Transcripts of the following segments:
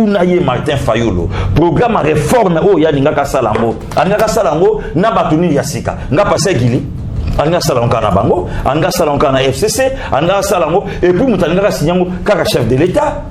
tunaye Martin Fayulu programme réforme o ya lingaka salango angaka salango na batuni ya sika nga passé gili anga salango na bango anga salango na FCC anga salango et puis mutanga sinyango kaka chef de l'état.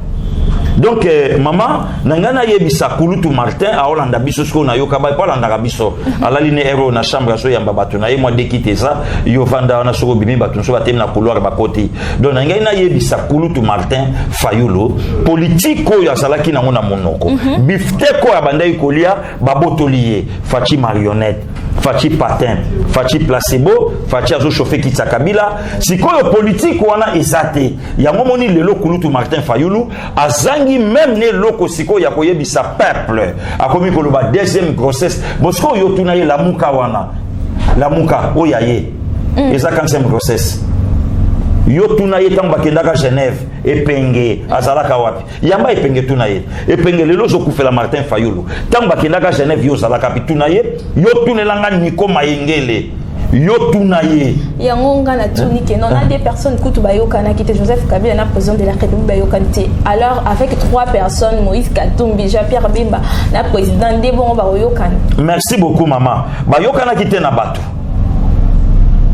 Donc maman nangana yebisa kulutu Martin a Hollanda biso sko na yoka ba Hollanda biso ala line ero na chambre so yamba batu na moi déquiter ça yo vanda na soko bimi batu so batem na couloir ba côté. Donc nangana yebisa kulutu Martin Fayulu politique ko ya salaki na ngona monoko bifte ko ya banda ikolia babotolier fachi marionnette fachi patin fachi placebo fachi azo chauffer kitsa kabila sikoyo politique wana ezate ya momoni lelo kulutu Martin Fayulu azangi même ne loko siko ya koyebisa peuple akomi koloba deuxième grossesse bosko yo tunaye la muka wana la muka oyaye eza 15e grossesse yo tunaye tamba kendaka Genève epenge azalaka wapi yamba epenge tunaye epenge lelo zo kufela Martin Fayulu tamba kendaka Genève yo zalaka pi tunaye yo tunelanga Niko Mayengele yo tunaye yangonga na tunike non a des personnes kutu bayokana qui était Joseph Kabila na président de la République bayokanité alors avec 3 personnes Moïse Katumbi Jean-Pierre Bemba na président de bon bayokana. Merci beaucoup maman bayokana kité na bato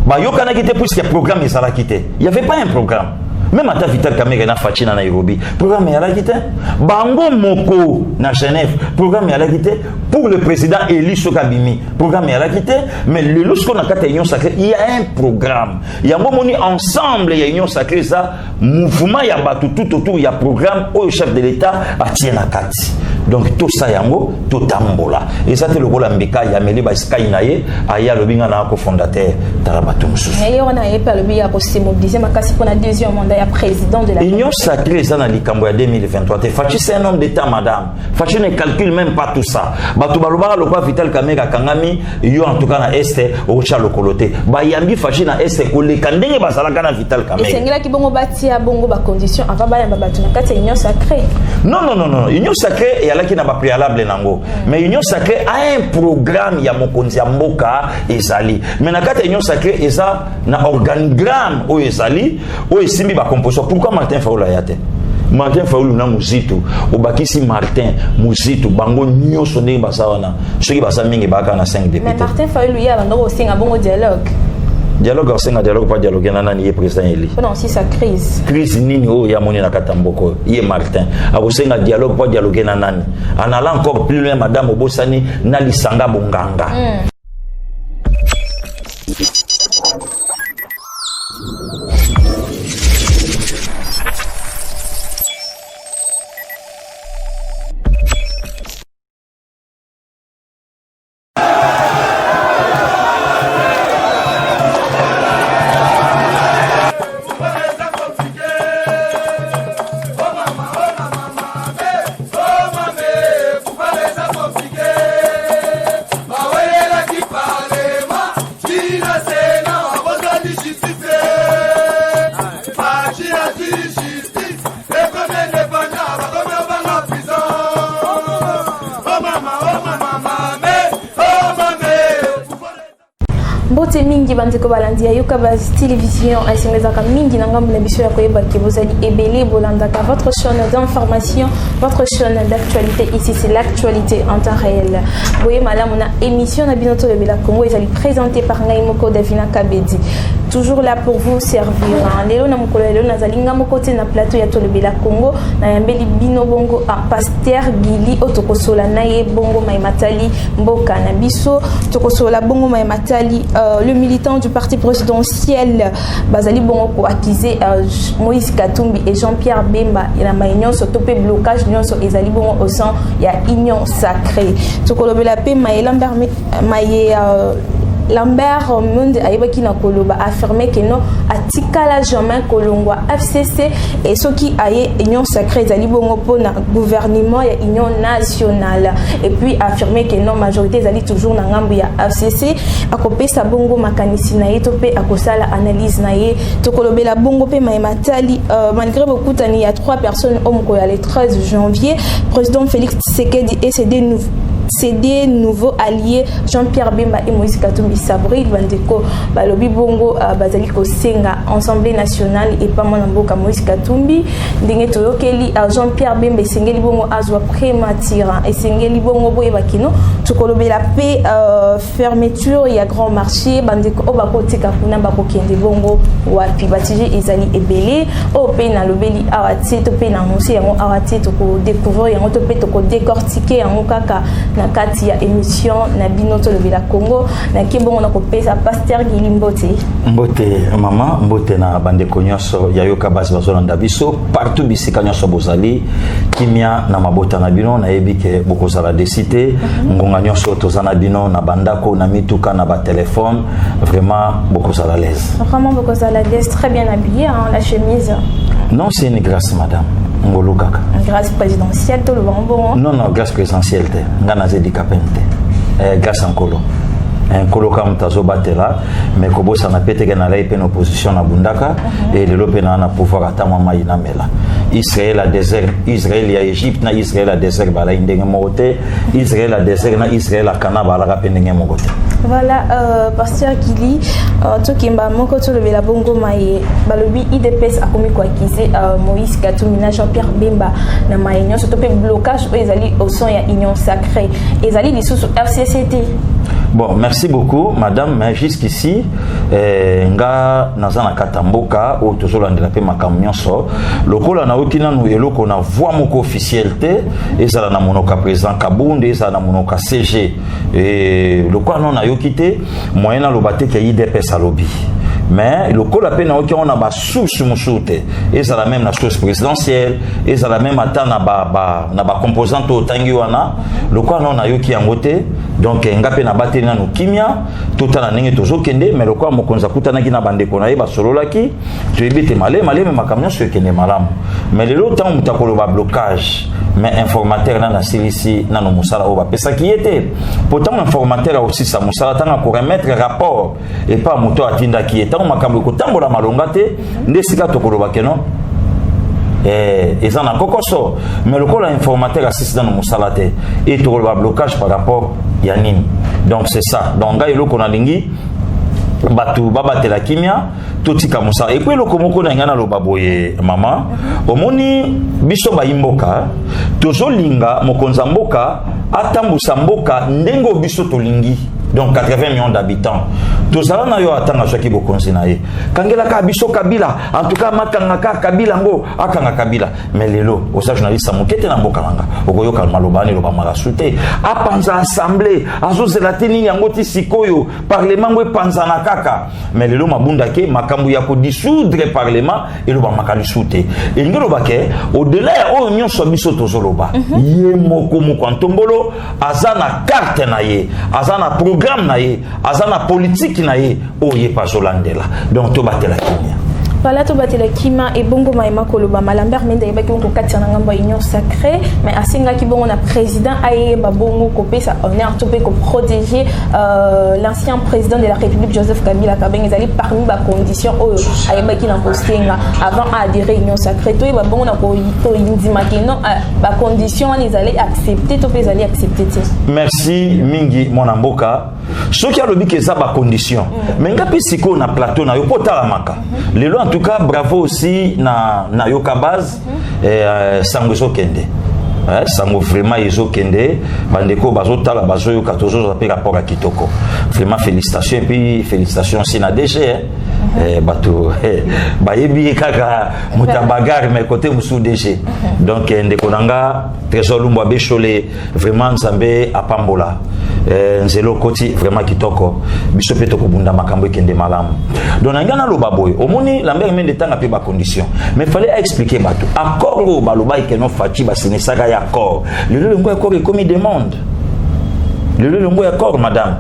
bayokana kité puisque programme est ça la kité il y avait pas un programme. Même à ta Vital Kamerhe na fachi na Nairobi programme ya la kité bango moko na Genève programme ya la kité pour le président Eli Sokabimi programme ya la kité mais le lorsqu'on a quatre union sacrée il y a un programme il y a moni ensemble il y a union sacrée ça mouvement ya batu tout autour il y a programme au chef de l'état a tiena kati donc tout ça yango tout tambola et ça c'est le rôle mbeka ya meli ba sky naye aya lobinga na ko fondateur tarabatu mususu mais on a pas le biya ko se mobiliser makasi pour la deuxième mandat ya président de la union sacrée ça na likambo ya 2023 te Fachi c'est un homme d'état madame Fachi ne calcule même pas tout ça batu balobaka lokwa Vital Kamerhe kangami yo en tout cas na este au chalo kolote ba yambi Fachi na este koleka ndenge basalaka na Vital Kamerhe esengela ki bongo batia bongo ba condition avant ba yamba batu na kati union sacrée non union sacrée et alaki na ba préalable nango mais union sacrée a un programme ya mokonzi ya mboka ezali mais na kati union sacrée eza na organigramme o ezali o esimbi ba composition pourquoi Martin Fayulu ayate Martin Fayulu na muzito obakisi Martin muzito bango nyoso ndenge basawana soki basa mingi baka na 5 députés mais Martin Fayulu ya bando osinga bongo dialogue osinga dialogue pas dialogue na nani ye président Eli non si ça crise nini o ya moni na katamboko ye Martin abosinga dialogue pas dialogue na nani en allant encore plus loin madame Obosani na lisanga bonganga Mbote mingi bandeko balandia yoka base télévision asimezaka mingi na ngambu na biso ya koyeba ke bozali ebele bolandaka votre chaîne d'information votre chaîne d'actualité ici c'est l'actualité en temps réel boye malamu na émission na binoto lebela Congo ezali présenté par ngai moko Davina Kabedi toujours là pour vous servir lelo na mokolo lelo nazali nga moko te na plateau ya tolebela Congo na yambeli bino bongo a Pasteur Gili otokosola naye bongo Maimatali mboka na biso tokosola bongo Maimatali le militant du parti présidentiel Bazali Bongo pour accuser Moïse Katumbi et Jean-Pierre Bemba et la union sur topé blocage union sur Ezali Bongo au sein il y a union sacrée tokolobela pe Lambert Lambert Monde Aïbaki na Koloba affirmé que non atikala jamais Kolongwa FCC et ce qui aye union sacrée Ezali Bongo pour na gouvernement et union nationale et puis affirmé que non majorité Ezali toujours na ngambu ya FCC akopesa bongo makanisi na ye topé akosala analyse na ye tokolobela bongo pe Maimatali malgré beaucoup il y a 3 personnes hommes ko ya le 13 janvier président Félix Tshisekedi et ses céder nouveau allié Jean-Pierre Bemba et Moïse Katumbi Sabri bandeko balobi bongo bazali ko senga Assemblée nationale et pas mon mboka Moïse Katumbi ndenge toyokeli Jean-Pierre Bemba sengeli bongo azwa prématurant et sengeli bongo boye bakino tukolobe la paix fermeture ya grand marché bandeko obakotika kuna bakokende bongo wapi batije ezali ebele o pe na lobeli awati to pe na annoncé yango awati to ko découvrir yango to pe to ko décortiquer yango kaka na kati ya émission na binoto lobela Congo na kibongo na ko pesa Pasteur Gili Mbote mama mbote na bandeko nyonso ya yoka basi bazolanda biso partout bisika nyonso bozali kimia na mabota na bino na yebike bokozala décité ngonga nyonso tozana bino na bandako na mituka na ba téléphone vraiment bokozala à l'aise. Vraiment bokozala à l'aise, très bien habillé hein, la chemise. Non, c'est une grâce madame. Ngolo kaka. Une grâce présidentielle to le bon. Non, grâce présidentielle te. Ngana zedi kapente. Grâce en colo. Un colo comme tazo batela mais kobo sana pete na la pen opposition na bundaka et le lopena na pouvoir atama maina mela. Israël a désert, Israël ya Égypte na Israël a désert bala indenge mote, Israël a désert na Israël a kanaba la rapendenge mogote. Voilà Pasteur Gili to kimba moko to le la bongo maye balobi IDPS akomi ko akize Moïse Katumbi na Jean-Pierre Bemba na mayenyo to pe blocage ezali au son ya union sacrée ezali lisusu RCCT. Bon, merci beaucoup, madame. Mais jusqu'ici, nga nazana katamboka ou toujours l'andelape ma camion so. Lokola na okina nou eloko na voix moko officialité et ça na monoka président Kabunde, ça na monoka CG et lokola non na yokité moyena lobate ke IDPS alobi. Mais le col à peine on a bas sous musoute et ça la même la chose présidentielle et ça la même attend na ba composante au tangiwana le quoi non a yo qui angote donc ngape na batena no kimia tout na ndenge tozo kende mais le quoi mokonza kutana ki na bande ko na yeba solo laki to ebite malé mais makamyo so kende malam mais le temps mutakolo ba blocage mais informateur na silisi na no musala o ba pesa qui était pourtant informateur aussi ça musala tanga ko remettre rapport et pas moto atinda qui était makambo ko tambola malonga te ndesika tokoloba keno ezana kokoso mais le col informateur assiste dans no musala te et tokoloba blocage par rapport ya nini donc c'est ça donc ga eloko na lingi batu babatela kimia totika musa et puis loko moko na ngana lo baboye mama omoni biso ba imboka tozolinga mokonza mboka atambusa mboka ndengo biso tolingi donc 80 millions d'habitants tozala na yo atanga soki bokonzi na ye kangela ka biso kabila en tout cas makanga ka kabila ngo akanga kabila mais lelo osa journaliste mokete na mboka langa okoyoka malobani loba marasute apanza assemblée azozela tini yango ti sikoyo parlement ngo panza na kaka mais lelo mabunda ke makambu ya ko dissoudre parlement et loba makalisute et ngelo bake au delà o nyonso biso tozoloba ye moko mokantombolo azana carte na ye azana programme na ye azana politique na ye oye pazolandela donc to batela kimia voilà to batela kima et bongo maima koloba malambert menda yebaki ko katia na ngambo union sacrée mais asinga ki bongo na président aye ba bongo ko pesa honneur to pe ko protéger l'ancien président de la République Joseph Kabila Kabeng ezali parmi ba conditions oyo ayebaki na postenga avant à adhérer union sacrée to ba bongo na ko indima ki non ba conditions les allait accepter to pe ezali accepter. Merci mingi mon amboka soki alobi ke za ba condition mais ngapi siko na plateau na yo potala maka lelo en tout cas bravo aussi na yoka base sango kende sango vraiment izo kende bandeko bazotala bazoyoka tozo pe rapport à kitoko vraiment félicitations et puis félicitations aussi na DG bato bayebi kaka mutabagar mais côté musu DG donc ndeko nanga trésor lumba bechole vraiment nzambe apambola nzelo koti vraiment kitoko biso pe to kubunda makambo kende malamu donc ngana lo baboy omoni lambert mende tanga pe ba condition mais fallait expliquer bato accord ngo baloba ikeno fachi basinisaka ya accord le ngo accord comme il demande le ngo accord madame.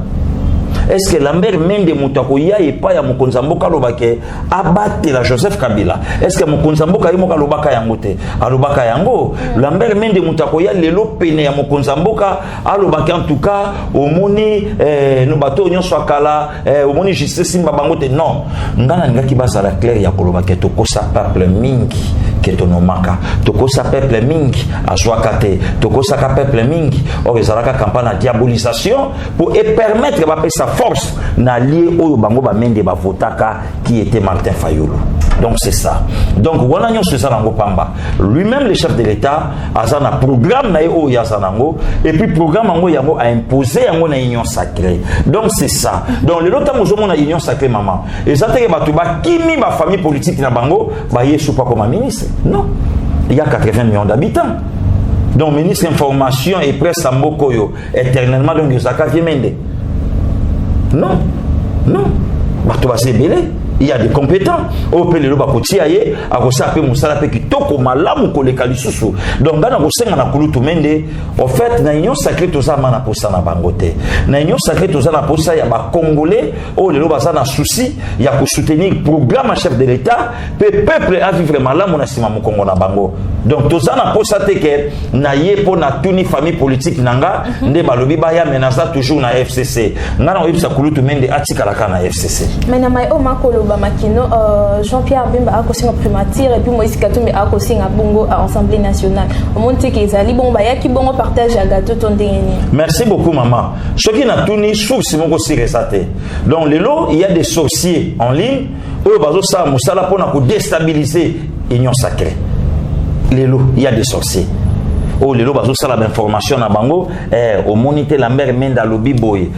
Est-ce que Lambert Mende Moutakoya et pas ya Mokonza Mboka lobake abattre la Joseph Kabila? Est-ce que Mokonza Mboka yimoka lobaka yangote? Alobaka yango Lambert Mende Moutakoya lelo pene ya Mokonza Mboka alobaka en tout cas au moni no bato nyonso akala au moni justice simba bangote non ngana ngaki basala clair ya kolobaka to kosa peuple mingi ketonomaka tokosa peuple mingi azwakate tokosa ka peuple mingi or ezalaka campagne de diabolisation pour permettre ba sa force na lié oyo bango ba mende ba votaka qui était Martin Fayulu. Donc c'est ça. Donc voilà nyo c'est ça nango pamba. Lui-même le chef de l'État azana programme na yo yazanango et puis programme yango yango a imposé yango na union sacrée. Donc c'est ça. Donc le lota mozo na union sacrée maman. Ezateke batu ba kimi ba famille politique na bango ba yesu pas comme ministre. Non. Il y a 80 millions d'habitants. Donc ministre information et presse Sambokoyo éternellement donc Yosaka Viemende. Non. Non. Batu ba se belé. Il y a des compétents au pele lo bakoti aye akosa pe musala pe kitoko malamu koleka lisusu donc ngana kosenga na kulutu mende en fait na union sacrée toza mana posa na bangote na union sacrée toza na posa ya ba congolais o lelo baza na souci ya ko soutenir programme chef de l'état pe peuple a vivre malamu na sima mokongo na bango donc toza na posa te ke na ye po na tuni famille politique nanga nde balobi ba ya menaza toujours na FCC ngana oyebisa kulutu mende atikala kana FCC mena mai o makolo Makino, Jean-Pierre Bemba a cosigné primature et puis Moïse Katumbi a cosigné à Bongo à l'Assemblée nationale. Au monde qui est allé bon baya qui bon partage à gâteau ton dernier. Merci beaucoup maman. Ce qui n'a tout ni source mon aussi resaté. Donc les lots il y a des sorciers en ligne où bazo ça musala pour na déstabiliser l'union sacrée. Les lots il y a des sorciers. Oh lelo bazo sala information na bango au monité la mère menda lobi boy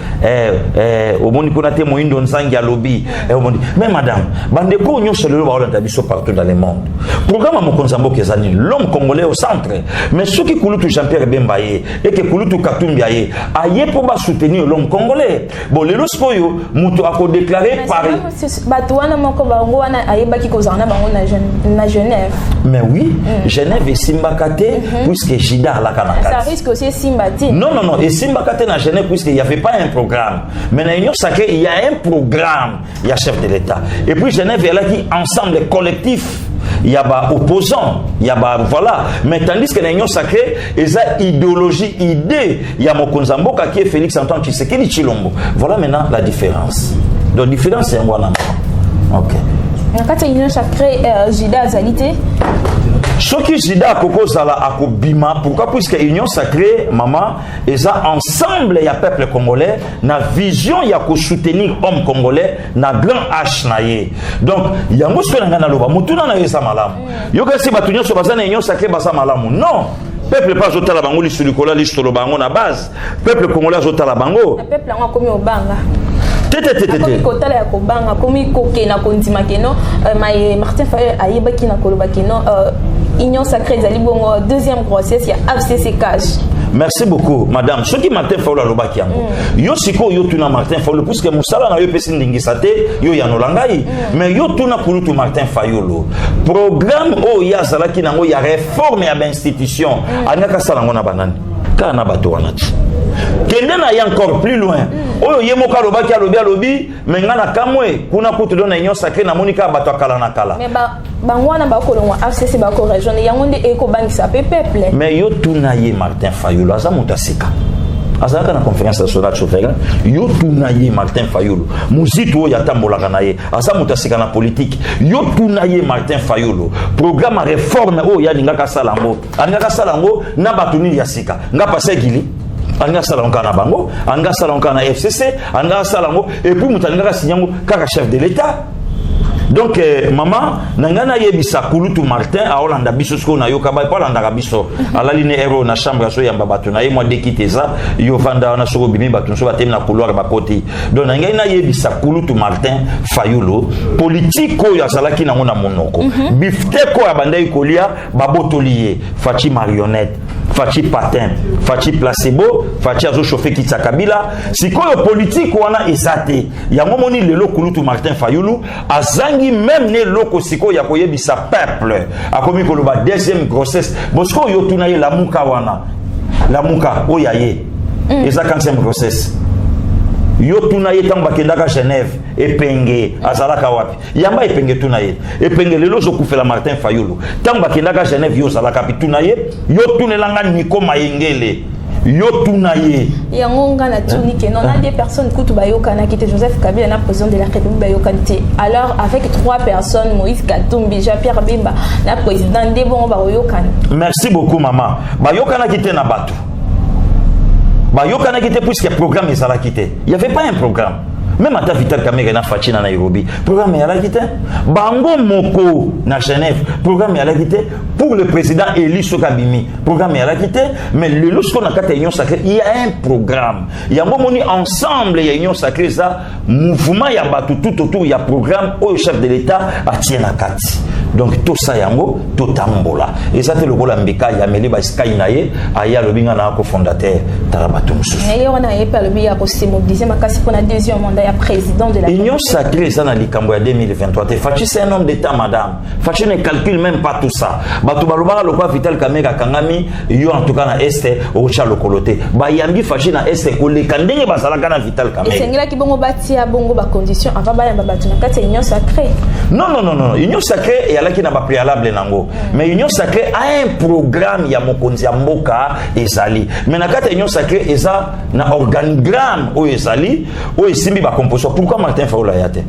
au moni kuna te moindo nzangi ya lobi au moni mais madame bande ko nyo solo ba olanda biso partout dans le monde programme mo konzambo kezani l'homme congolais au centre mais ceux qui kulutu Jean-Pierre Bemba ye et que kulutu Katumbi ye aye pour ba soutenir l'homme congolais bon lelo spoyo muto ako déclarer par batouana moko bango wana ayeba ki kozana bango na Genève mais oui Genève et Simbakate puisque Jida la Kanaka. Ça risque aussi Simbati. Non, non, non. Et Simbakate n'a Genève puisqu'il n'y avait pas un programme. Mais dans l'Union sacrée, il y a un programme. Il y a chef de l'État. Et puis Genève, elle a dit ensemble, collectif. Il y a des opposants. Il y a voilà. Mais tandis que dans l'Union sacrée, il y a idéologie, idée. Il y a Mokonzamboka qui est Félix Antoine Tshisekedi Chilombo. Voilà maintenant la différence. Donc, la différence, c'est un bon amour. Ok. Dans l'Union sacrée, Jida Azalité. Ce qui Jida Koko Zala Akobima, pourquoi? Puisque l'union sacrée, maman, et ça ensemble, il y a peuple congolais, na vision, il y a qu'au soutenir homme congolais, na grand H naye. Donc, il y a un mot sur la loba, moutuna na yesa malam. Yoga si batunyo so bazana l'union sacrée basa malamu. Non. Peuple pas zota la bango li sulikola li stolo bango na base. Peuple congolais zota la bango. Peuple a commis au banga. Tététété. Kotala ya kobanga komi koke na kondima keno Martin Fayulu ayeba ki na koloba keno union sacrée zali bongo deuxième grossesse ya FCC cash. Merci beaucoup madame. Ce qui Martin Fayulu aloba ki yango. Yo siko yo tuna Martin Fayulu puisque musala na yo pesi ndingisa te yo ya nolangai mais yo tuna kulutu Martin Fayulu. Programme o ya zala ki nango ya réforme ya institution anaka sala ngona banani. Kana bato wanati. Kende na y encore plus loin. Oyo yemoka lobaki alobi mais ngana kamwe kuna kutu dona union sacrée na monika bato akala na kala. Mais bangwana bakolongwa FCC bako région yango nde eko bangisa peuple. Mais yo tuna ye Martin Fayulu aza mutasika. Azaka na conférence nationale souveraine yo tuna ye Martin Fayulu muzitu ya tambolaka na ye asa mutasika na politique yo tuna ye Martin Fayulu programme réforme o ya ninga ka salango na batuni ya sika nga pase gili anga salonka na bango anga salonka na FCC anga salango et puis mutanga sinyango kaka chef de l'état. Donc maman nangana yebisa kulutu Martin a Olanda biso sko na yo kaba pa landa biso ala line ero na chambre so yamba batu na ye mo dekiteza yo vanda na soko bimi batu so batem na couloir ba côté. Donc nangana yebisa kulutu Martin Fayulu politique ko ya salaki na ngona monoko bifte ko abanda ikolia babotolier fachi marionnette fachi patin fachi placebo fachi azo chauffer kitsa kabila sikoyo politique wana esate yango moni lelo kulutu Martin Fayulu azangi même ne loko siko ya koyebisa peuple akomi koloba deuxième grossesse bosko yo tuna ye la muka wana la muka oyaye eza 45e grossesse yo tuna ye tamba kendaka Genève epenge azalaka wapi yamba epenge tuna ye epenge lelo zo kufela Martin Fayulu tamba kendaka Genève yo zalaka pi tuna ye yo tunelanga Niko Mayengele yo tunaye yango nga na tuni ke non a des personnes kutu bayokana ki te Joseph Kabila na président de la République bayokana te alors avec 3 personnes Moïse Katumbi Jean-Pierre Bemba na président de bon bayokana. Merci beaucoup maman bayokana ki te na batu bayokana ki te puisque programme ezala ki te il y avait pas un programme. Même à ta Vital Kamere na Fachi na Nairobi, programme est à la guité. Bango Moko na Genève, programme est à la guité. Pour le président Eli Sokabimi, programme est à la guité. Mais lorsqu'on a quatre unions sacrées, il y a un programme. Il y a un moment ensemble, il y a union sacrée, ça, mouvement, il y a tout autour, il y a programme au chef de l'État à Tienakati. Donc tout ça, yango, tout tambola. Et ça, c'est le rôle ambika, il y a Meli Baskainaye, Aya Lobinga na cofondateur, Tarabatumsu. Et on a pas le biais à se mobiliser, mais quand c'est un deuxième mandat, président de la Union sacrée, ça n'a likambo ya 2023. Fachi c'est un homme d'état, madame. Fachi ne calcule même pas tout ça. Batu balobara lokwa Vital Kamera kangami yo en tout cas na este ocha lokolote. Ba yambi Fachi na este koleka ndenge basalaka na Vital Kamera. Et sengela ki bongo batia bongo ba condition avant ba yamba batu na kati union sacrée. Non. Union sacrée et ala ki na ba préalable nango. Mais union sacrée a un programme ya mokonzi ya mboka ezali. Mais na kati union sacrée eza na organigramme o ezali o esimbi ba composition. Pourquoi Martin Fayulu ayate?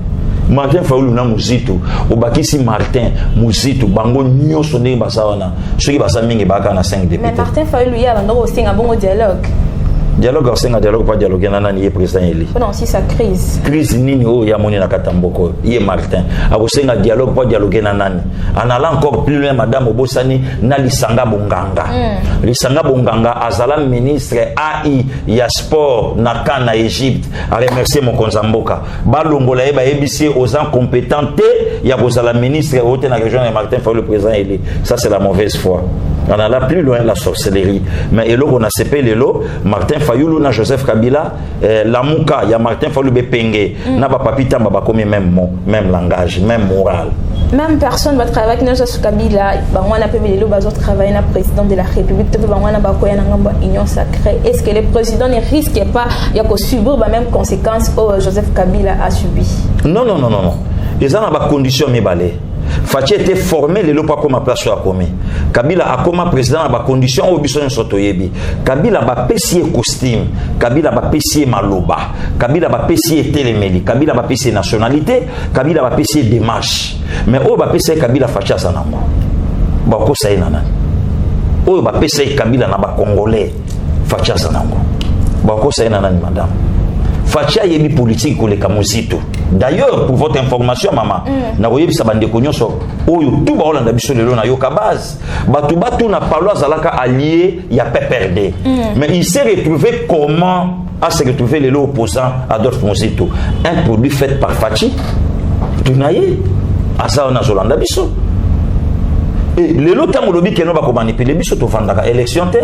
Martin Fayulu na Muzito, obakisi Martin Muzito bango nyoso ndenge basawana. Soki basa mingi baka na 5 députés. Mais Martin Fayulu ya bando osinga bongo dialogue. Dialogue osinga dialogue pas dialogue nana ni président Eli. Non, si sa crise. Crise nini o ya moni na katamboko. Yé Martin. Akosinga dialogue pas dialogue nana ni. En allant encore plus loin madame Obosani na lisanga bonganga. Lisanga bonganga azala ministre AI ya sport na kana Égypte. A remercier mon konzamboka. Ba longola eba ebisi aux incompétents ya kozala ministre au na région de Martin Fayulu président Eli. Ça c'est la mauvaise foi. On a là plus loin la sorcellerie. Mais et là on a CP lelo Martin Fayulu na Joseph Kabila la muka ya Martin Fayulu bepenge na ba papita ba comme même mot, même langage, même moral. Même personne va travailler avec Joseph Kabila, ba on a pe lelo ba zo travailler na président de la République, ba on a ba koya na ngamba union sacrée. Est-ce que le président ne risque pas ya ko subir ba même conséquences que Joseph Kabila a subi? Non. Ils ont ba condition mibale. Fachi était formé le lopa comme place à commis. Kabila a comme président à condition au bison sotoyebi. Kabila ba pesier costume, Kabila ba pesier maloba, Kabila ba pesier téléméli, Kabila ba pesier nationalité, Kabila ba pesier démarche. Mais au ba pesier Kabila Fachi sanango. Ba ko sai nana. Au ba pesier Kabila na ba congolais Fachi sanango. Ba ko sai nana madame. Fachi yebi politique ko le kamosito. D'ailleurs, pour votre information, maman, na voyez ça bande konyoso, oyo tout ba olanda biso lelo na yoka base. Batu na parlo azalaka allié ya PPRD. Mais il s'est retrouvé comment à se retrouver lelo opposant Adolphe Muzito, un produit fait par Fachi. Tunaye asa na zolanda biso. Et lelo tango lobi keno ba ko manipuler biso to vandaka élection te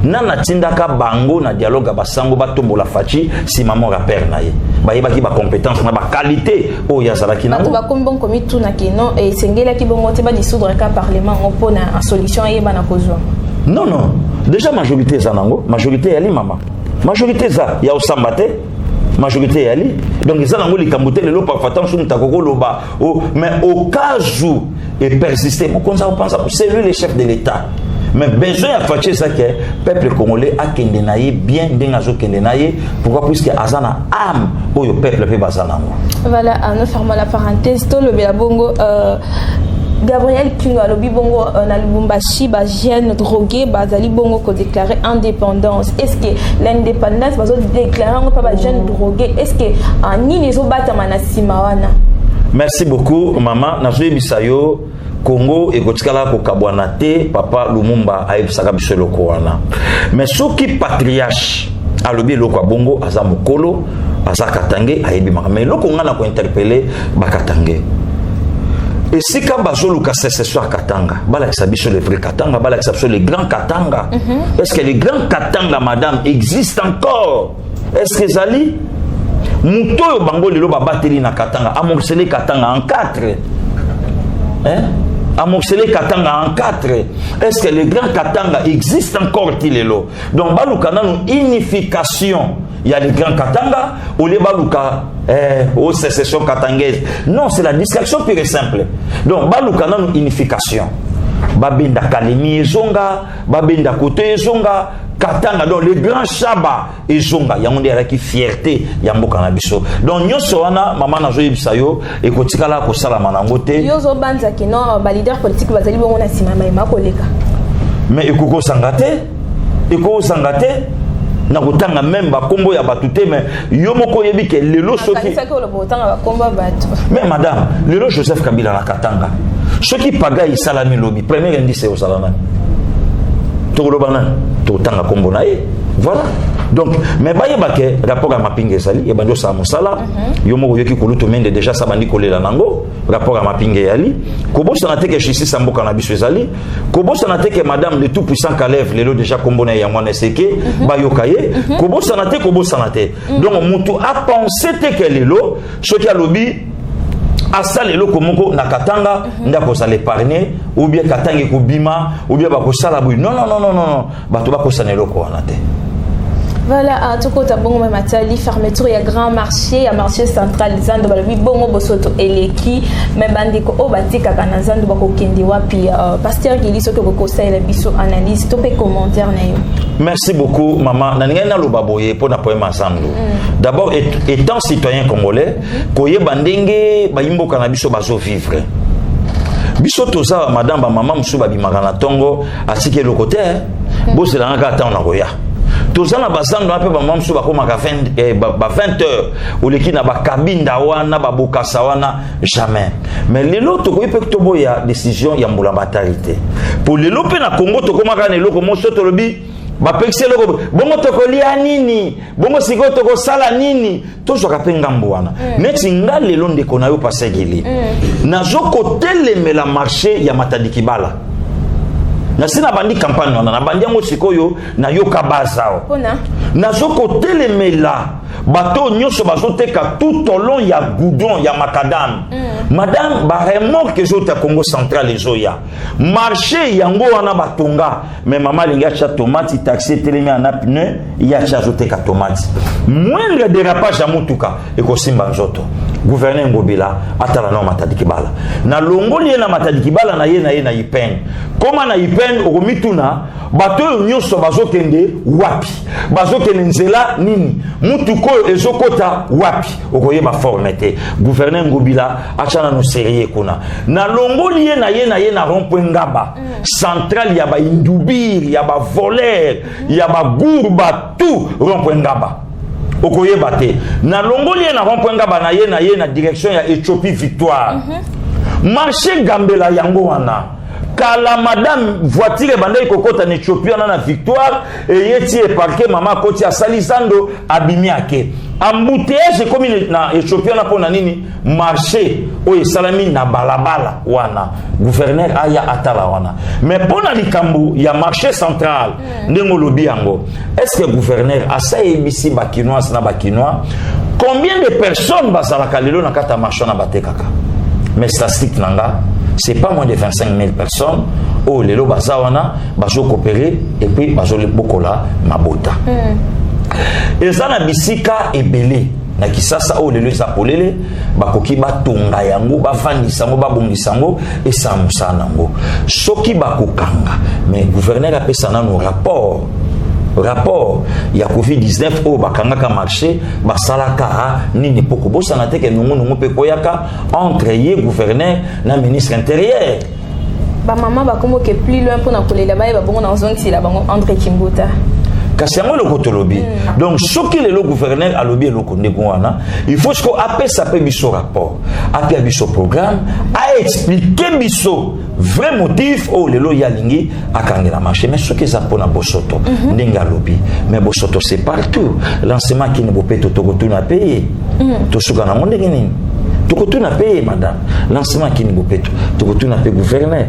nana tindaka bango na dialogue ba sango ba tombola Fachi si maman rappel na ye ba yeba ki ba compétence na ba qualité o ya salaki na ba ko bon komi tout na keno et sengela ki bongo te ba dissoudre ka parlement on pona en solution yeba na kozwa. Non déjà majorité zanango majorité ali maman majorité za ya osambate majorité ali donc ils ont ngoli kambote le lopa fatam sou ntakoko loba mais au cas où et persister mon conseil on pense c'est lui le chef de l'État mais besoin à faire ça que peuple congolais a kendenaye bien dengazo kendenaye pourquoi puisque azana âme au peuple pe bazana. Voilà, nous fermons la parenthèse to le belabongo Gabriel Kinga lobi bongo na Lubumbashi ba jeune drogué bazali bongo ko déclarer indépendance. Est-ce que l'indépendance bazo déclarer ngo pa ba jeune drogué est-ce que ni les obata manasima wana? Merci beaucoup maman na zoe bisayo Congo et kotikala ko kabwana te papa Lumumba ayebisaka biso loko wana. Mais soki patriarche alobi loko bongo aza mokolo aza katange ayebi mais loko ngana ko interpeller ba katange. Et si quand bazoluka c'est sur Katanga, balakisa biso le vrai Katanga, balakisa biso le grand Katanga. Est-ce que le grand Katanga madame existe encore? Est-ce que Zali Muto bango lelo ba bateli na Katanga, amorcelé Katanga en 4. Hein? Amorcelé Katanga en 4. Est-ce que le grand Katanga existe encore tilelo? Donc baluka nanu unification. Il y a le grand Katanga ou les baluka aux sécessions katangaise. Non, c'est la distraction pure et simple. Donc baluka nanu unification. Babenda Kalemi ezonga, babenda Koto ezonga, Katanga donc le grand Chaba et Zonga yango nde alaki fierté ya mboka na biso donc nyonso wana mama na zo yebisa yo e kotikala ko sala manango te yo zo banza ki non ba leader politique bazali bongo na sima mai makoleka mais ekoko sangate na kotanga même ba kombo ya batute mais yo moko yebi ke lelo soki ça que le botanga ba kombo batu mais madame lelo Joseph Kabila na Katanga soki paga isalami lobi premier indice au salama Togolobana to tanga kombo na ye voilà donc mais ba yeba ke rapport à mapinga ezali e bando sa mosala yo moko yoki koluto mende déjà sa bandi kolela nango rapport à mapinga yali kobosa na teke justice mboka na biso ezali kobosa na teke madame le tout puissant Kalev lelo déjà kombo na ya mwana seke ba yokaye kobosa na te donc mutu a pensé te ke lelo soki alobi asala eloko moko na Katanga ndako sa l'épargner ou bien Katanga ko bima ou bien ba ko sala bu non bato ba ko sana eloko wana te. Voilà, tout côté bongo matali fermeture ya grand marché, ya marché central zando balobi bongo bosoto eleki mais bandiko o batika kana zando bako kendi wapi pasteur Gili soki ko conseil la biso analyse to pe commentaire na yo. Merci beaucoup maman. Na ninga na loba boye pour na poema zando. D'abord étant citoyen congolais, koye bandenge ba yimbo kana biso bazo vivre. Biso toza madame ba maman musu ba bimaka na tongo asike le côté bo c'est la ngaka ta na koya. Tozana bazando ape ba mamsu ba koma ka 20 heures oleki na ba kabinda wana ba bokasa wana jamais mais lelo to ko ipe to boya décision ya mbula batarité pour lelo pe na Congo to koma ka na loko mo soto lobi ba pexé loko bongo to ko lia nini bongo siko to ko sala nini to zo ka pe ngambo wana neti nga lelo ndeko na yo pasegili na zo ko telemela marché ya Matadi Kibala na sina bandi campagne wana na bandi yango sikoyo na yoka bazao pona na soko telemela bato nyoso bazoteka tout au long ya goudron ya macadam madame ba remorque zota Congo central ezoya marché yango wana batonga mais mama linga cha tomate taxi telemi na pneu ya cha zoteka tomate moindre dérapage ya mutuka ekosimba nzoto gouverneur Ngobila atala na Matadi Kibala na longoli na Matadi Kibala na ye na Ipeng koma na Ipeng okomituna bato nyoso bazokende wapi bazokende nzela nini mutuko ezokota wapi okoyeba formete gouverneur Ngobila achana no sérieux kuna na longoli na ye na rond-point Ngaba central ya ba indubir ya ba voler ya ba gourba tout rond-point Ngaba okoyeba te na longoli na rond-point Ngaba na ye na direction ya Ethiopie Victoire marché Gambela yango wana kala madame voiture bandai kokota na Ethiopie na Victoire et yeti e parquet mama koti asali zando abimi ake embouteillage comme na Ethiopie na pona nini marché o esalami na balabala wana gouverneur aya atala wana mais pona likambu ya marché central ndengo lobi yango est-ce que gouverneur asa ebisi ba kinois na ba kinois combien de personnes bazalaka lelo na kata marché na batekaka mais statistique nanga c'est pas moins de 25 000 personnes au lelo bazawana bazo coopérer et puis bazo bokola mabota et ça na bisika ebele na kisasa o lelo zapolele bakoki batonga yango bafandisa ngo babongisa ngo et ça musana ngo soki bakokanga mais gouverneur apesa na no rapport ya COVID-19 o bakangaka marché basalaka nini poko bosa na teke nungu pe koyaka entre ye gouverneur na ministre intérieur ba maman ba komo ke plus loin pour na kolela ba ba bongo na zongi la bango André Kimbuta kasi yango le kotolobi donc soki le gouverneur a lobby le kondeko wana il faut que apesa pe biso rapport apesa biso programme a expliquer biso vrai motif o lelo ya lingi akangela marché mais soki za pona bosoto ndinga lobby mais bosoto c'est partout lancement qui ne bopeto tokotuna payer to suka na monde ngini tokotuna payer madame lancement qui ne bopeto tokotuna payer gouverneur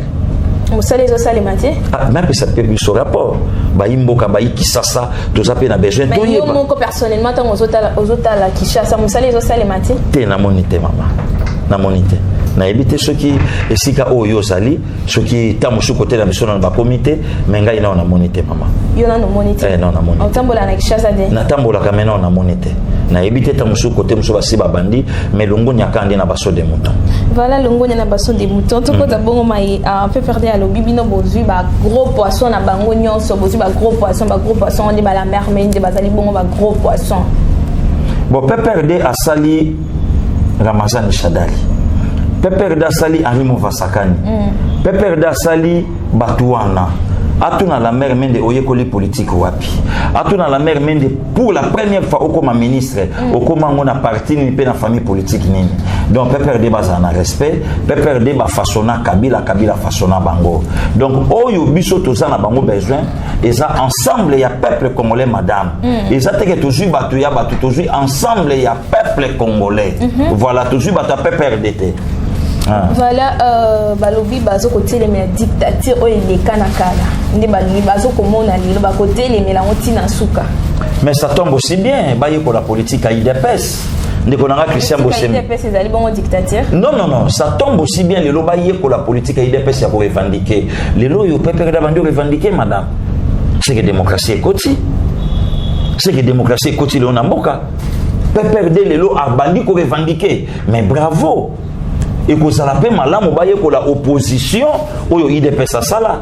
musale zo sale mati même ça peut biso rapport ba imboka ba ikisasa toza pe na besoin to yeba mais moi personnellement tant ozota la Kishasa musale zo sale mati te na monité mama na monité na ebité ceux qui esika oyo sali ceux qui tamusu côté la mission dans comité mais ngai na monité maman yo na monité non na monité otambola na kishasa de na tambola kamena na monité na ebité tamusu côté musu basi babandi mais longo nyaka ndi na baso de mouton voilà longo na baso de mouton to ko ta bongo mai un peu perdre à l'obibino bozui ba gros poisson na bango nyonso bozui ba gros poisson on dit ba la mer mais ndi bazali bongo ba gros poisson bon PPRD a sali Ramazan Shadari PPRD a sali Animo Vasakani PPRD a sali Batouana atuna la mer mende oyekoli politique wapi atuna la mer mende pour la première fois okoma ministre okoma ngona parti ni pe na famille politique nini donc PPRD bazana respect PPRD ba façonna Kabila façonna bango donc oyo biso tozana bango besoin eza ensemble ya peuple congolais madame eza teke toujours batu ya batu toujours ensemble ya peuple congolais voilà toujours batu PPRD te voilà balobi bazo côté les dictature o elekana kala ndi balobi bazo komona lilo ba côté les melango tina suka mais ça tombe aussi bien ba yeko la politique à IDPS ndeko nanga Christian Bossem IDPS ezali bongo dictature non ça tombe aussi bien lelo ba yeko la politique à IDPS ya ko revendiquer lelo yo PPRD bandi revendiquer madame c'est que démocratie ekoti c'est que démocratie ekoti le na mboka PPRD lelo abandi ko revendiquer mais bravo et que ça l'appelle malamu baye pour la opposition oyo IDPS sala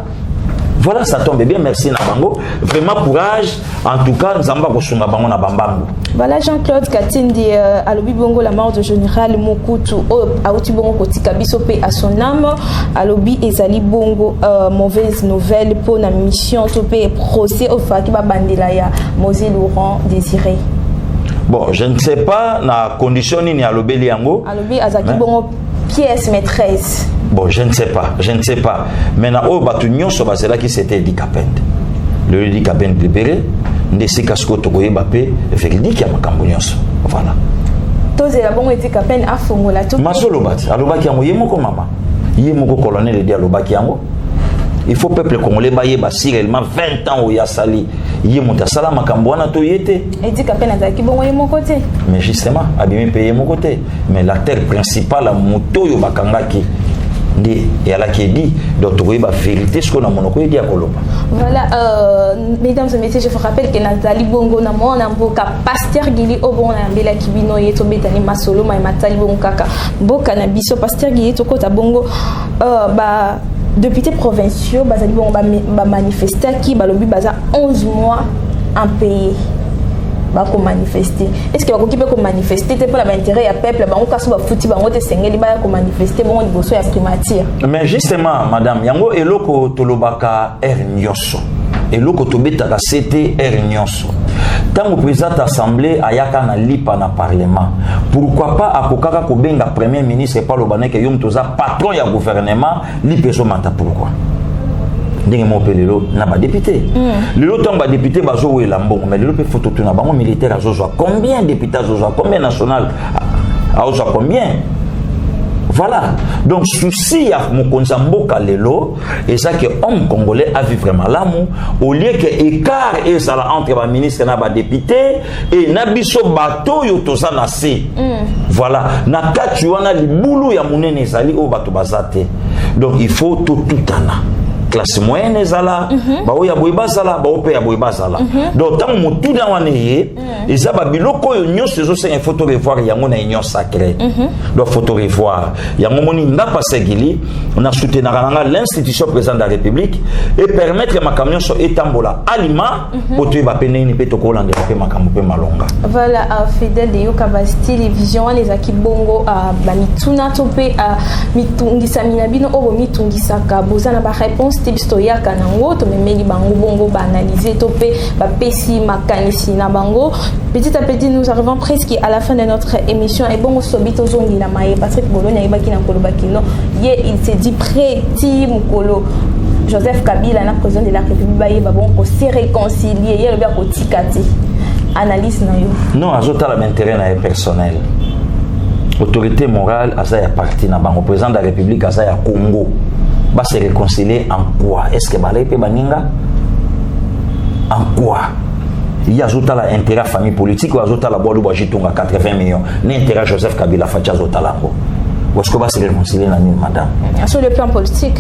voilà ça tombe bien merci na bango vraiment courage en tout cas nzamba ko sunga bango na bambango voilà Jean-Claude Katindi alobi bongo la mort de général Mokutu auti bongo kotika biso pe à son âme alobi ezali bongo mauvaise nouvelle pour la mission to pe procès au faki ba bandela ya Moïse Laurent Désiré. Bon je ne sais pas na condition ni alobeli yango alobi azaki bongo pièce maîtresse. Bon, je ne sais pas. Maintenant, au Batunion, c'est là qui s'était dit Capend. Le dit Capend libéré, Nessi Casco Togoye Bappé, et fait dit qu'il y a Macambonion. Voilà. Tous les bons étaient Capend à Fongola. Masolo Bat, Alobakiamo, Yemoko Mama. Yemoko colonel de Alobakiamo. Il faut peuple congolais bailler bassi réellement 20 ans au Yassali. Yemonta Sala Macambouana Toyete. Et dit Capend à qui bon mon côté. Mais justement, abîmé payé mon côté. Mais la terre principale, la moto yo bakangaki. Et à la qui dit, donc tu vois la vérité, ce qu'on a monopole dit à Koloba. Voilà, mesdames et messieurs, je vous rappelle que Nathalie Bongo na mon amboka pasteur Gili Obon na mbela kibino yeto betani masolo ma Nathalie Bongo kaka boka na biso pasteur Gili to kota Bongo ba députés provinciaux bazali Bongo ba manifester qui balobi baza 11 mois en pays. Bako manifester est-ce que bako peut manifester pour l'intérêt ya peuple bango kaso ba futi bango te sengeli ba ko manifester bongo liboso ya primature mais justement madame yango eloko tolobaka nyonso eloko tobetaka c'était nyonso tant que président assemblée ayaka na lipa na parlement pourquoi pas akokaka ko benga premier ministre pa lobaneke yom toza patron ya gouvernement lipeso mata pourquoi ndenge mo pelelo na ba député lelo tant ba député bazo wela mbongo mais lelo pe photo tuna bango militaire azozwa combien députés azozwa combien national azozwa combien voilà donc souci ya mokonza mboka lelo et ça que homme congolais a vu vraiment l'amour au lieu que écart et ça entre ba ministre na ba député et na biso bato yo toza na se voilà na kati wana libulu ya munene ezali o bato bazate donc il faut tout ana classe moyenne ezala ba oya boyebazala ba ope ya boyebazala donc tant mutu na wana ye eza ba biloko yo nyonso ezo senga photo revoir yango na union sacrée donc photo revoir yango moni ngapa segili na soutenir l'institution président de la République et permettre ma camion so etambola alima poto ba peneni peto ko lande pe makambo pe malonga voilà fidèle de Yokabasi télévision les aki bongo ba mituna tope mitungisa minabino obo mitungisaka bozana ba réponse tibistoya kanango to memeli bango bongo ba analyser topé ba pesi makanisi na bango petit à petit nous arrivons presque à la fin de notre émission et bongo sobito zongi na maye Patrick Bolonia ibaki na kolobaki non hier il s'est dit prêt ti mukolo Joseph Kabila na président de la République baye ba bongo se réconcilier hier bien ko tikati analyse na yo non azota la intérêt na personnel autorité morale asa ya parti na bango président de la République asa ya Congo va se réconcilier en quoi est-ce que balay pe baninga en quoi il y a ajouté la intérêt famille politique ou ajouté la boîte de jitunga 80 millions l'intérêt Joseph Kabila facha ajouté la est-ce que va se réconcilier na nini madame sur le plan politique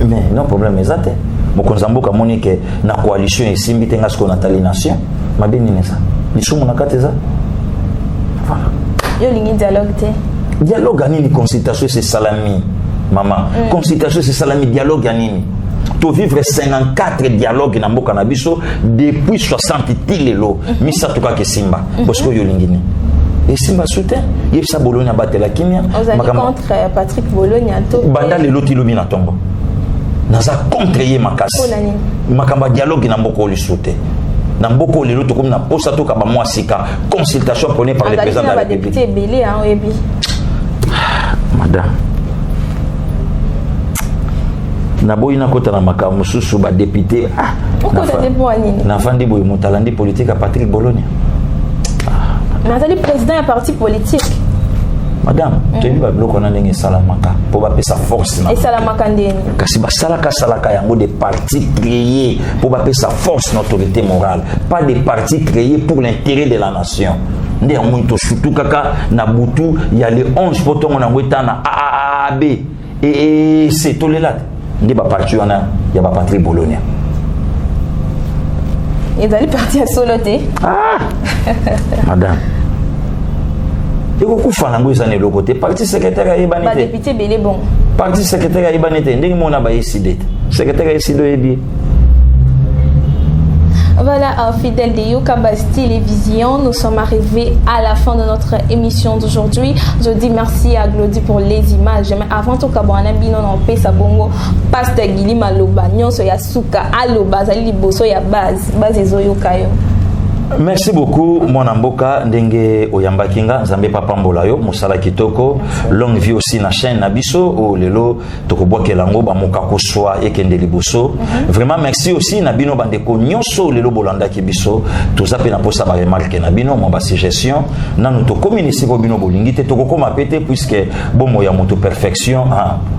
mais non problème ezate mokonzi mboka moni ke na coalition esimbi te ngasko Nathalie Nation mabe nini ça lisumu na kate za voilà yo lingi dialogue te dialogue à nini consultation c'est salami maman consultation c'est salami dialogue à nini to vivre 54 dialogues na mboka na biso depuis 60 tilelo misa to ka ke simba parce que yo lingi ni et simba soutien yebisa Bologna batela kimia contre Patrick Bologna to banda le loti lobi na tombo naza contre ye makasi makamba dialogue na mboko li soute na mboko lelo to comme na posa to ka ba moi sika consultation prônée par le président de la République madame na boyi na kota na makamu susu ba député na fandi boyi motalandi politique à Patrick Bologna Nathalie président du parti politique madame tu es bloqué na ndenge salamaka pour ba pesa force na et salamaka ndeni kasi ba salaka yango des partis créés pour ba pesa force na autorité morale pas des partis créés pour l'intérêt de la nation ndé muito surtout kaka na butu ya les 11 potongo na ngweta na AAB et c'est tout les là ndé ba parti wana ya ba Patrick Bologna et d'aller partir à soloté madame et ko kufa nango ezane lokote parti secrétaire ya ibanité ba député belé bon parti secrétaire ya ibanité ndenge mona ba décidé secrétaire ya décidé ebi. Voilà, fidèles de Yokabaz Télévision, nous sommes arrivés à la fin de notre émission d'aujourd'hui. Je dis merci à Glody pour les images. Mais avant tout, Kabouana Bino non pe sabongo pasta gili maloba nyonso ya suka aloba zali liboso ya base ezo yokayo. Merci beaucoup mon amboka ndenge oyamba kinga nzambe papa mbola yo musala kitoko longue vie aussi na chaîne na biso o lelo tokobwake lango ba mokako swa ekende liboso vraiment merci aussi na bino bandeko nyonso lelo bolanda ki biso tozape na posa ba remarque na bino mo ba suggestion nanu to communiquer ko bino bolingi te tokokoma pete puisque bomo ya moto perfection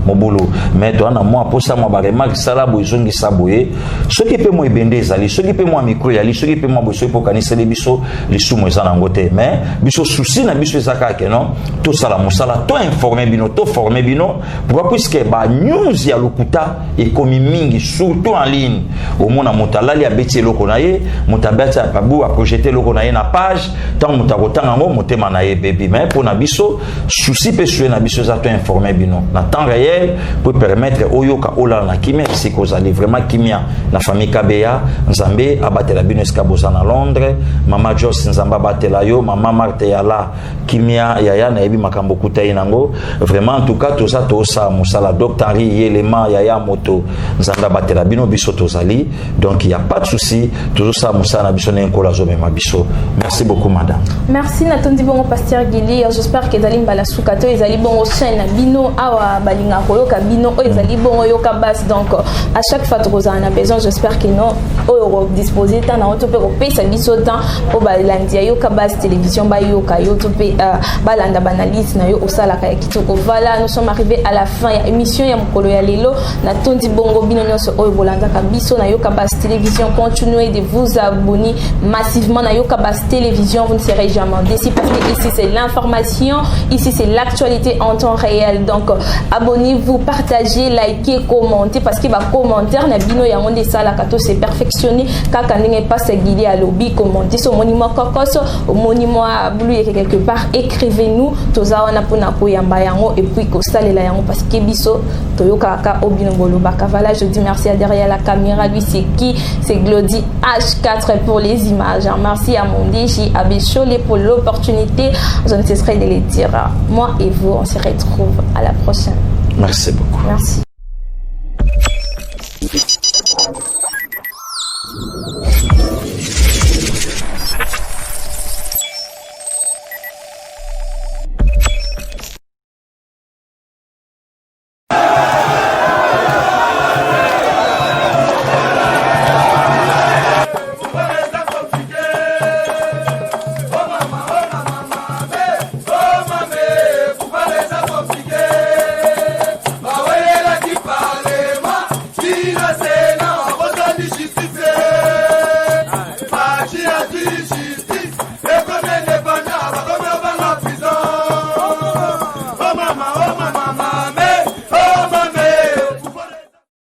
mo bolo mais to na moi posa mo ba remarque sala bo izongi saboye soki pe mo ebende ezali soki pe mo micro yali soki pe mo boso po c'est les biso les sous-mois en côté mais biso souci na biso ezaka ke non tout ça la musala to informer bino to former bino pourquoi puisque ba news ya lokuta et komi mingi surtout en ligne au mona motalali ya beti loko na ye motabati ya pabu a projeter loko na ye na page tant motakotanga ngo motema na ye baby mais pour na biso souci pe sur na biso za to informer bino na temps réel pour permettre oyoka ola na kimia c'est que vous allez vraiment kimia na famille Kabeya nzambe abatela bino eskaboza na Londres mama Jos nzamba batela yo mama Marthe yala kimia yaya na yebi makambo kutai nango vraiment en tout cas tout ça to sa musala docteur yelema yaya moto nzamba batela bino biso tozali donc il y a pas de souci tout ça musala biso na nkola zo mema biso merci beaucoup madame merci natondi bongo pasteur Gili j'espère que ezali mbala sukato ezali bongo chaîne bino awa balinga koyoka bino o ezali bongo yoka bas donc à chaque fois to a besoin j'espère que non o disposer tant na to pe ko pesa biso temps pour balandia Yokabaz Télévision ba yoka yo to pe balanda banaliste na yo osala ka kitoko voilà nous sommes arrivés à la fin ya émission ya mokolo ya lelo na tondi bongo bino nyonso oyo bolanda ka biso na Yokabaz Télévision continuez de vous abonner massivement na Yokabaz Télévision vous ne serez jamais déçus parce que ici c'est l'information ici c'est l'actualité en temps réel donc abonnez-vous partagez likez commentez parce que ba commentaire na bino ya monde sala ka to c'est perfectionné kaka ndenge passe Gili à lobby commentez sur monument kokoso au monument bleu quelque part écrivez-nous tozawana pona koyamba yango et puis ko salela yango parce que biso toyoka ka obino bolobaka voilà je dis merci à derrière la caméra lui c'est qui c'est Glody H4 pour les images merci à mon DJ Abécholé pour l'opportunité je ne cesserai de le dire moi et vous on se retrouve à la prochaine merci beaucoup merci